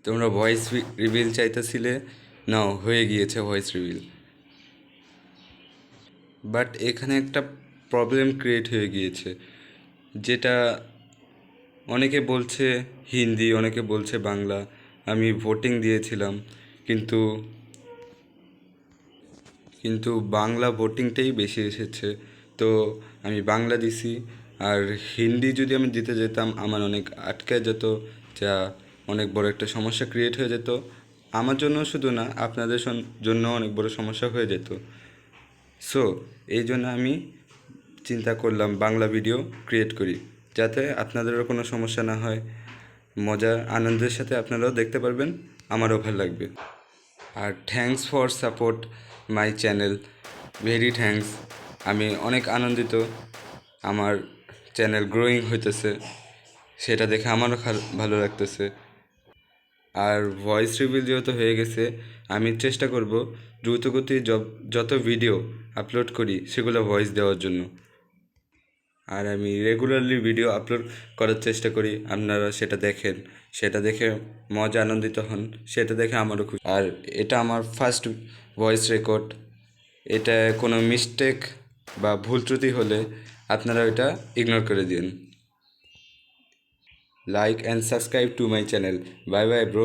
তোমরা voice reveal চাইতেছিলে, নাও হয়ে গিয়েছে ভয়েস রিভিল। বাট এখানে একটা প্রবলেম ক্রিয়েট হয়ে গিয়েছে, যেটা অনেকে বলছে হিন্দি, অনেকে বলছে বাংলা। আমি ভোটিং দিয়েছিলাম, কিন্তু কিন্তু বাংলা ভোটিংটাই বেশি এসেছে, তো আমি বাংলা দিছি। আর হিন্দি যদি আমি দিতে যেতাম আমার অনেক আটকে যেত, যা অনেক বড় একটা সমস্যা ক্রিয়েট হয়ে যেত। আমার জন্য শুধু না, আপনাদের জন্য অনেক বড় সমস্যা হয়ে যেত। সো এই জন্য আমি চিন্তা করলাম বাংলা ভিডিও ক্রিয়েট করি, যাতে আপনাদেরও কোনো সমস্যা না হয়, মজা আনন্দের সাথে আপনারাও দেখতে পারবেন, আমারও ভালো লাগবে। আর thanks for support my channel, very thanks. আমি অনেক আনন্দিত, আমার চ্যানেল গ্রোয়িং হইতেছে, সেটা দেখে আমারও ভালো লাগতেছে। আর ভয়েস রিভিল যেহেতু হয়ে গেছে, আমি চেষ্টা করব দ্রুতগতি যত ভিডিও আপলোড করি সেগুলো ভয়েস দেওয়ার জন্য। আর আমি রেগুলারলি ভিডিও আপলোড করার চেষ্টা করি, আপনারা সেটা দেখেন, সেটা দেখে মজা আনন্দিত হন, সেটা দেখে আমারও খুশি। আর এটা আমার ফার্স্ট ভয়েস রেকর্ড, এটা কোনো মিস্টেক বা ভুল ত্রুটি হলে আপনারা এটা ইগনোর করে দিন। Like and subscribe to my channel. Bye bye bro.